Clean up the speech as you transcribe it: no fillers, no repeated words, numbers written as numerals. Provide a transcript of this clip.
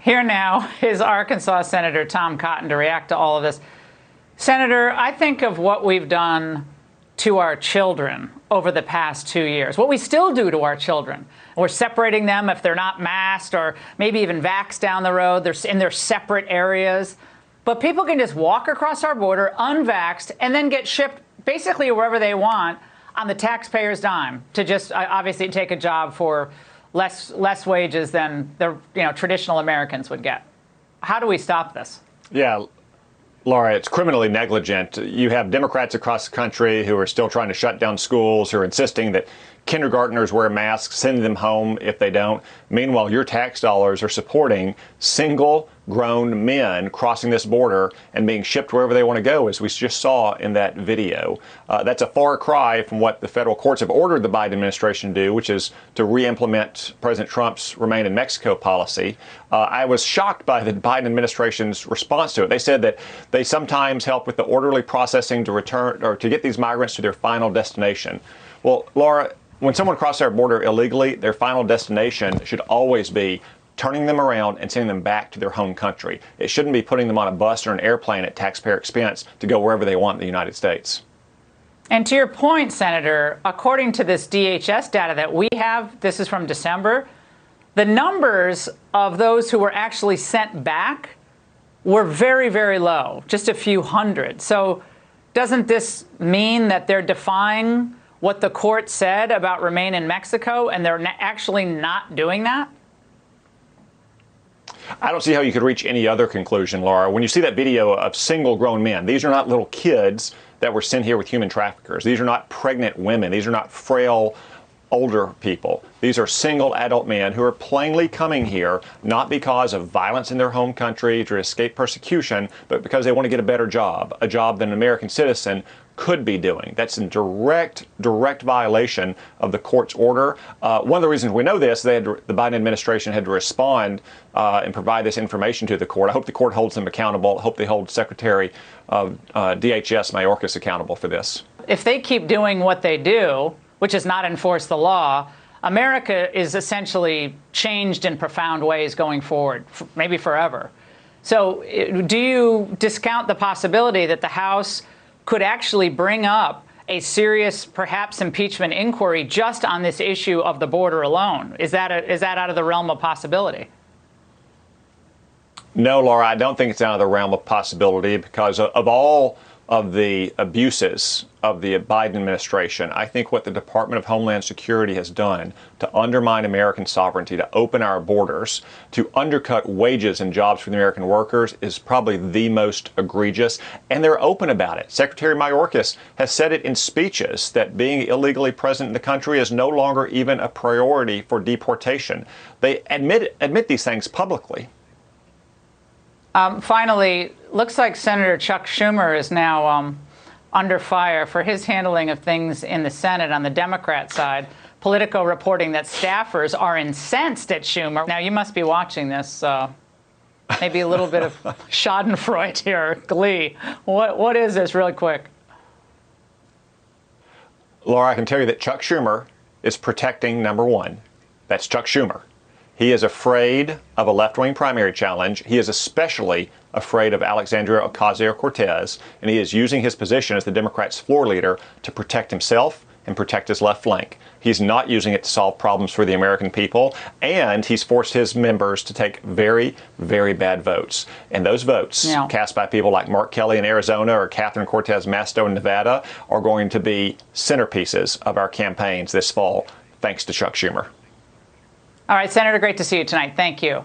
Here now is Arkansas Senator Tom Cotton to react to all of this. Senator, I think of what we've done to our children over the past 2 years, what we still do to our children. We're separating them if they're not masked or maybe even vaxxed down the road. They're in their separate areas. But people can just walk across our border unvaxxed and then get shipped basically wherever they want on the taxpayer's dime to just obviously take a job for less wages than the traditional Americans would get. How do we stop this? Yeah, Laura, it's criminally negligent. You have Democrats across the country who are still trying to shut down schools, who are insisting that kindergartners wear masks, sending them home if they don't. Meanwhile, your tax dollars are supporting single grown men crossing this border and being shipped wherever they want to go, as we just saw in that video. That's a far cry from what the federal courts have ordered the Biden administration to do, which is to re-implement President Trump's Remain in Mexico policy. I was shocked by the Biden administration's response to it. They said that they sometimes help with the orderly processing to return or to get these migrants to their final destination. Well, Laura, when someone crosses our border illegally, their final destination should always be turning them around and sending them back to their home country. It shouldn't be putting them on a bus or an airplane at taxpayer expense to go wherever they want in the United States. And to your point, Senator, according to this DHS data that we have, this is from December, the numbers of those who were actually sent back were very, very low, just a few hundred. So doesn't this mean that they're defying what the court said about Remain in Mexico, and they're actually not doing that? I don't see how you could reach any other conclusion, Laura. When you see that video of single grown men, these are not little kids that were sent here with human traffickers. These are not pregnant women. These are not frail older people. These are single adult men who are plainly coming here not because of violence in their home country to escape persecution, but because they want to get a better job, a job that an American citizen could be doing. That's in direct violation of the court's order. One of the reasons we know this, the Biden administration had to respond and provide this information to the court. I hope the court holds them accountable. I hope they hold Secretary of DHS Mayorkas accountable for this. If they keep doing what they do, which is not enforce the law, America is essentially changed in profound ways going forward, maybe forever. So do you discount the possibility that the House could actually bring up a serious, perhaps, impeachment inquiry just on this issue of the border alone? Is that out of the realm of possibility? No, Laura, I don't think it's out of the realm of possibility because of all of the abuses of the Biden administration. I think what the Department of Homeland Security has done to undermine American sovereignty, to open our borders, to undercut wages and jobs for the American workers is probably the most egregious, and they're open about it. Secretary Mayorkas has said it in speeches that being illegally present in the country is no longer even a priority for deportation. They admit these things publicly. Finally, looks like Senator Chuck Schumer is now under fire for his handling of things in the Senate on the Democrat side. Politico reporting that staffers are incensed at Schumer. Now, you must be watching this. Maybe a little bit of schadenfreude here, glee. What is this, really quick? Laura, I can tell you that Chuck Schumer is protecting number one. That's Chuck Schumer. He is afraid of a left-wing primary challenge. He is especially afraid of Alexandria Ocasio-Cortez, and he is using his position as the Democrats' floor leader to protect himself and protect his left flank. He's not using it to solve problems for the American people, and he's forced his members to take very, very bad votes. And those votes cast by people like Mark Kelly in Arizona or Catherine Cortez Masto in Nevada are going to be centerpieces of our campaigns this fall, thanks to Chuck Schumer. All right, Senator, great to see you tonight. Thank you.